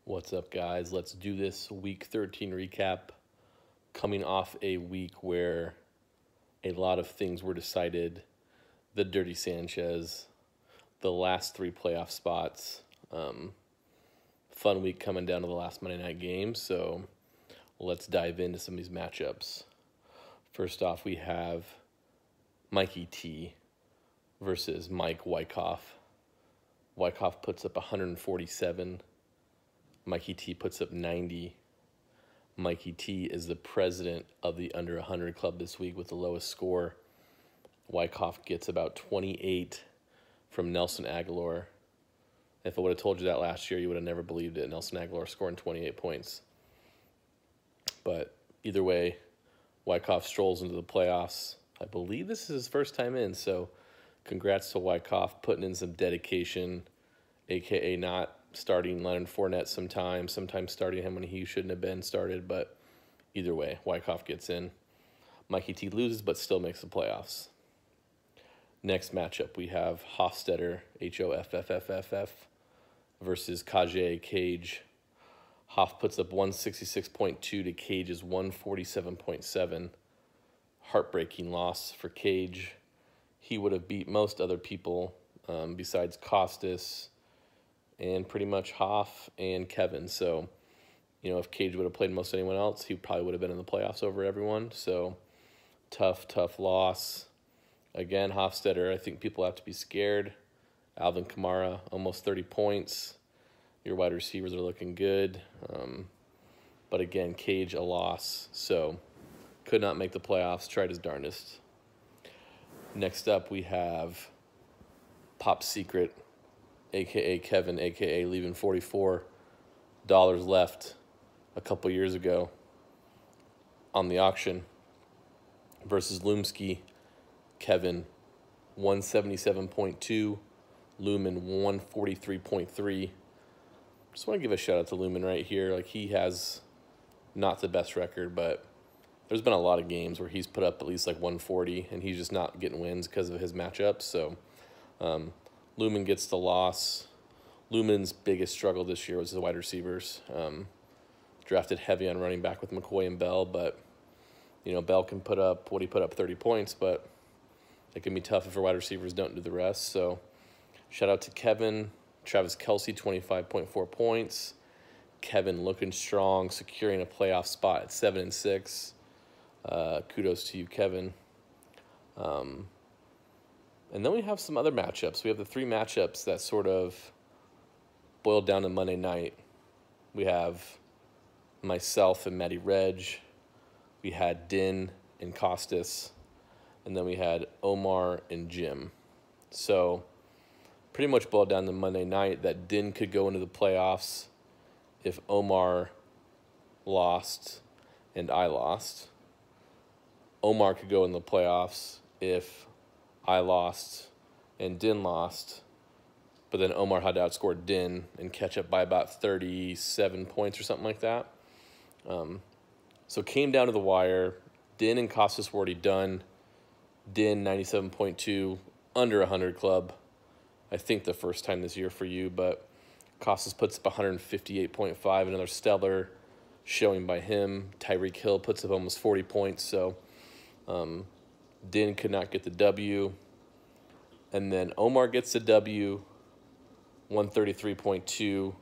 What's up, guys? Let's do this week 13 recap. Coming off a week where a lot of things were decided, the Dirty Sanchez, the last three playoff spots. Fun week coming down to the last Monday night game, so let's dive into some of these matchups. First off, we have Mikey T versus Mike Wyckoff. Wyckoff puts up 147. Mikey T puts up 90. Mikey T is the president of the under 100 club this week with the lowest score. Wyckoff gets about 28 from Nelson Aguilar. If I would have told you that last year, you would have never believed it. Nelson Aguilar scoring 28 points. But either way, Wyckoff strolls into the playoffs. I believe this is his first time in, so congrats to Wyckoff putting in some dedication, a.k.a. not starting Leonard Fournette sometimes starting him when he shouldn't have been started, but either way, Wyckoff gets in. Mikey T loses, but still makes the playoffs. Next matchup, we have Hofstetter, Hofff, versus Kajay Cage. Hoff puts up 166.2 to Cage's 147.7. Heartbreaking loss for Cage. He would have beat most other people besides Costas and pretty much Hoff and Kevin. So, if Cage would have played most anyone else, he probably would have been in the playoffs over everyone. So, tough loss. Again, Hofstetter, I think people have to be scared. Alvin Kamara, almost 30 points. Your wide receivers are looking good. But again, Cage, a loss. So, could not make the playoffs. Tried his darndest. Next up, we have Pop Secret, a.k.a. Kevin, a.k.a. leaving $44 left a couple years ago on the auction versus Lumsky. Kevin, 177.2. Lumen, 143.3. Just want to give a shout out to Lumen right here. He has not the best record, but there's been a lot of games where he's put up at least 140, and he's just not getting wins because of his matchups. So Lumen gets the loss. Lumen's biggest struggle this year was the wide receivers. Drafted heavy on running back with McCoy and Bell, but Bell can put up 30 points, but it can be tough if our wide receivers don't do the rest. So shout out to Kevin. Travis Kelce, 25.4 points. Kevin looking strong, securing a playoff spot at 7-6. Kudos to you, Kevin. And then we have some other matchups. We have the three matchups that sort of boiled down to Monday night. We have myself and Matty Reg. We had Din and Costas. And then we had Omar and Jim. So pretty much boiled down to Monday night that Din could go into the playoffs if Omar lost and I lost. Omar could go in the playoffs if I lost and Din lost, but then Omar had to outscore Din and catch up by about 37 points or something like that. So it came down to the wire. Din and Costas were already done. Din, 97.2, under 100 club. I think the first time this year for you, but Costas puts up 158.5, another stellar showing by him. Tyreek Hill puts up almost 40 points, so Din could not get the W. And then Omar gets the W, 133.2.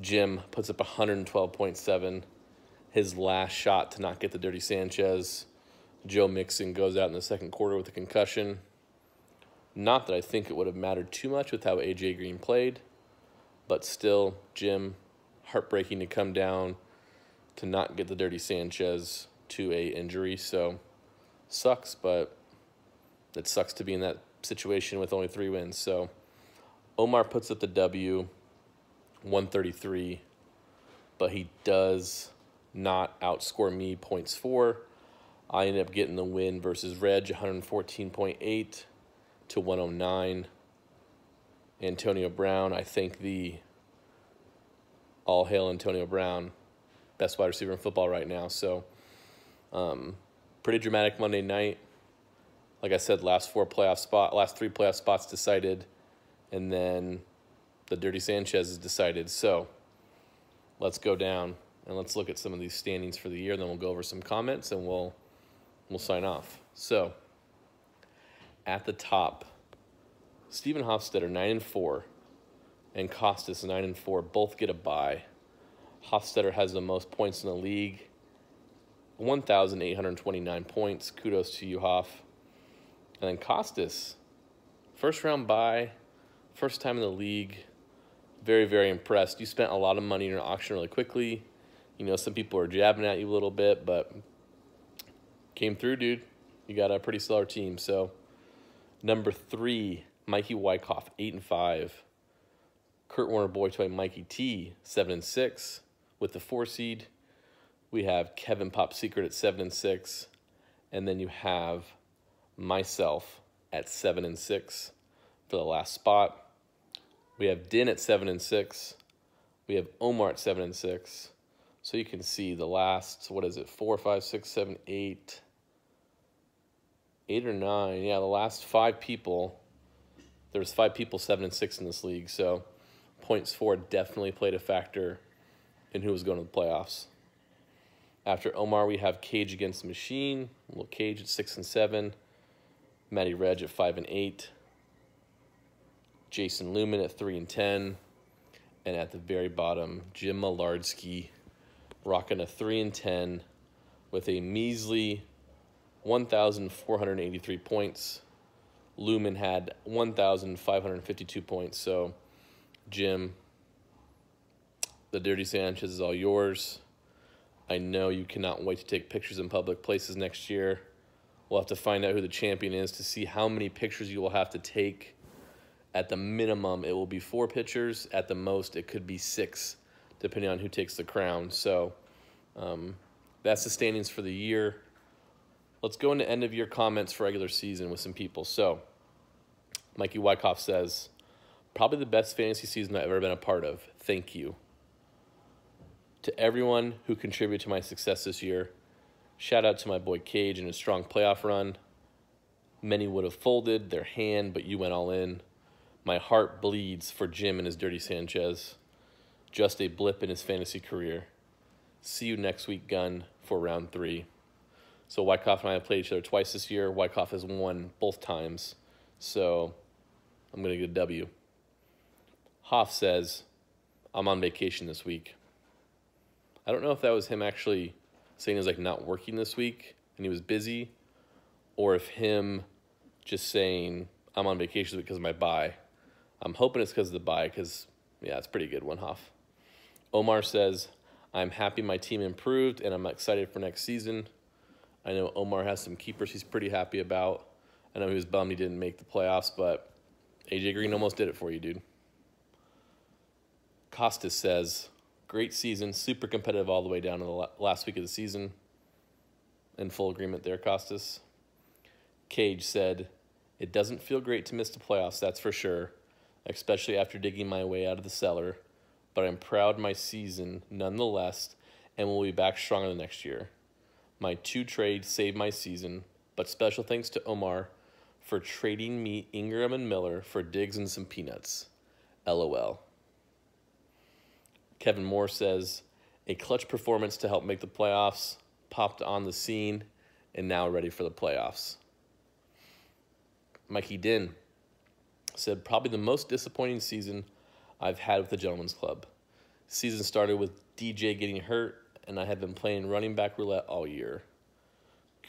Jim puts up 112.7. His last shot to not get the Dirty Sanchez. Joe Mixon goes out in the second quarter with a concussion. Not that I think it would have mattered too much with how A.J. Green played, but still, Jim, heartbreaking to come down to not get the Dirty Sanchez to a injury. So, sucks, but it sucks to be in that situation with only 3 wins. So, Omar puts up the W, 133, but he does not outscore me points for. I ended up getting the win versus Reg, 114.8 to 109. Antonio Brown, I think the all hail Antonio Brown, best wide receiver in football right now. So, pretty dramatic Monday night. Like I said, last three playoff spots decided, and then the Dirty Sanchez is decided. So, let's go down and let's look at some of these standings for the year. Then we'll go over some comments and we'll sign off. So at the top, Stephen Hofstetter 9-4 and Costas 9-4 both get a bye. Hofstetter has the most points in the league, 1,829 points. Kudos to you, Hoff. And then Costas, first round bye, first time in the league. Very, very impressed. You spent a lot of money in your auction really quickly. You know, some people are jabbing at you a little bit, but came through, dude. You got a pretty stellar team. So, number 3, Mikey Wyckoff, 8-5. Kurt Warner Boytoy, Mikey T, 7-6 with the 4 seed. We have Kevin Pop Secret at 7-6. And then you have myself at 7-6 for the last spot. We have Din at 7-6. We have Omar at 7-6. So you can see the last, 4, 5, 6, 7, 8. 8 or 9. Yeah, the last 5 people. There's 5 people 7-6 in this league. So points for definitely played a factor in who was going to the playoffs. After Omar, we have Cage Against the Machine. Little Cage at 6-7. Matty Reg at 5-8. Jason Lumen at 3-10. And at the very bottom, Jim Malardsky rocking a 3-10 with a measly 1,483 points. Lumen had 1,552 points. So, Jim, the Dirty Sanchez is all yours. I know you cannot wait to take pictures in public places next year. We'll have to find out who the champion is to see how many pictures you will have to take. At the minimum, it will be 4 pictures. At the most, it could be 6, depending on who takes the crown. So that's the standings for the year. Let's go into end-of-year comments for regular season with some people. So Mikey Wyckoff says, probably the best fantasy season I've ever been a part of. Thank you. To everyone who contributed to my success this year, shout out to my boy Cage and his strong playoff run. Many would have folded their hand, but you went all in. My heart bleeds for Jim and his Dirty Sanchez. Just a blip in his fantasy career. See you next week, Gun, for round 3. So Wyckoff and I have played each other twice this year. Wyckoff has won both times. So I'm going to get a W. Hoff says, I'm on vacation this week. I don't know if that was him actually saying he was like not working this week and he was busy, or if him just saying I'm on vacation because of my bye. I'm hoping it's because of the bye because, yeah, it's a pretty good one, Hoff. Omar says, I'm happy my team improved and I'm excited for next season. I know Omar has some keepers he's pretty happy about. I know he was bummed he didn't make the playoffs, but AJ Green almost did it for you, dude. Costas says, great season, super competitive all the way down to the last week of the season. In full agreement there, Costas. Cage said, it doesn't feel great to miss the playoffs, that's for sure, especially after digging my way out of the cellar, but I'm proud of my season nonetheless, and we'll be back stronger the next year. My 2 trades saved my season, but special thanks to Omar for trading me Ingram and Miller for Diggs and some peanuts. LOL. Kevin Moore says, a clutch performance to help make the playoffs, popped on the scene, and now ready for the playoffs. Mikey Din said, probably the most disappointing season I've had with the Gentlemen's Club. Season started with DJ getting hurt, and I have been playing running back roulette all year.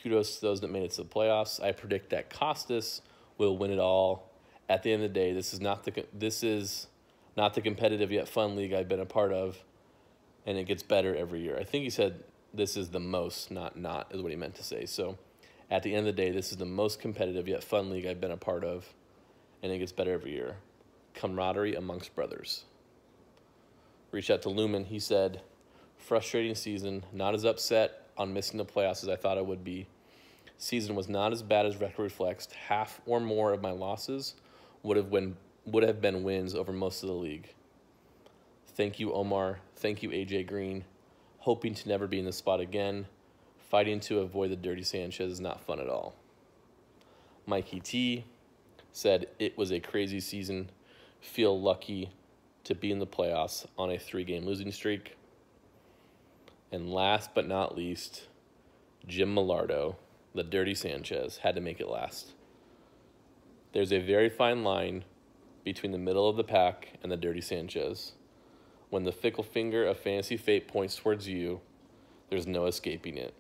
Kudos to those that made it to the playoffs. I predict that Costas will win it all. At the end of the day, this is not the competitive yet fun league I've been a part of, and it gets better every year. I think he said this is the most, not is what he meant to say. So at the end of the day, this is the most competitive yet fun league I've been a part of, and it gets better every year. Camaraderie amongst brothers. Reached out to Lumen. He said, frustrating season, not as upset on missing the playoffs as I thought I would be. Season was not as bad as record reflects. Half or more of my losses would have been wins over most of the league. Thank you, Omar. Thank you, AJ Green. Hoping to never be in this spot again. Fighting to avoid the Dirty Sanchez is not fun at all. Mikey T said, it was a crazy season. Feel lucky to be in the playoffs on a 3-game losing streak. And last but not least, Jim Millardo, the Dirty Sanchez, had to make it last. There's a very fine line between the middle of the pack and the Dirty Sanchez. When the fickle finger of fantasy fate points towards you, there's no escaping it.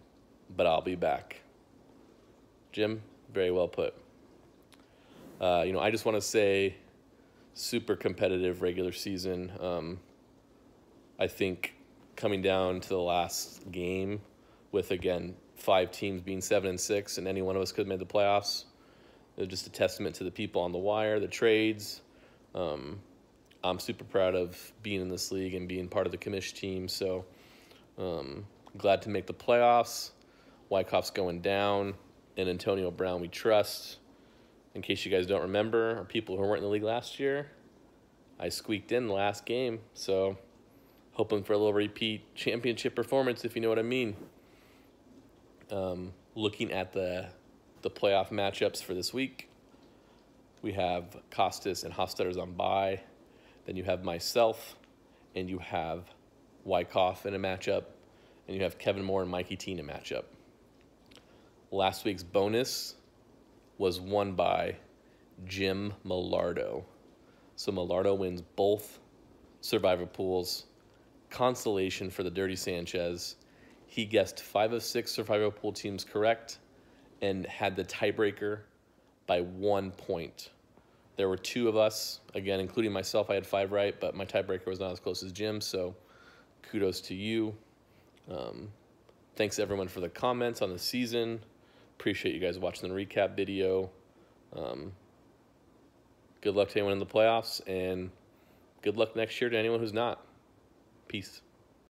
But I'll be back. Jim, very well put. I just want to say, super competitive regular season. I think coming down to the last game with, again, 5 teams being 7-6, and any one of us could have made the playoffs. It was just a testament to the people on the wire, the trades. I'm super proud of being in this league and being part of the commish team. So glad to make the playoffs. Wyckoff's going down, and Antonio Brown we trust. In case you guys don't remember, or people who weren't in the league last year, I squeaked in the last game. So hoping for a little repeat championship performance, if you know what I mean. Looking at the playoff matchups for this week, we have Costas and Hofstadter's on bye. Then you have myself, and you have Wyckoff in a matchup, and you have Kevin Moore and Mikey T in a matchup. Last week's bonus was won by Jim Millardo. So Millardo wins both Survivor pools. Consolation for the Dirty Sanchez. He guessed 5 of 6 Survivor pool teams correct and had the tiebreaker by 1 point. There were 2 of us, again, including myself. I had 5 right, but my tiebreaker was not as close as Jim, so kudos to you. Thanks, everyone, for the comments on the season. Appreciate you guys watching the recap video. Good luck to anyone in the playoffs, and good luck next year to anyone who's not. Peace.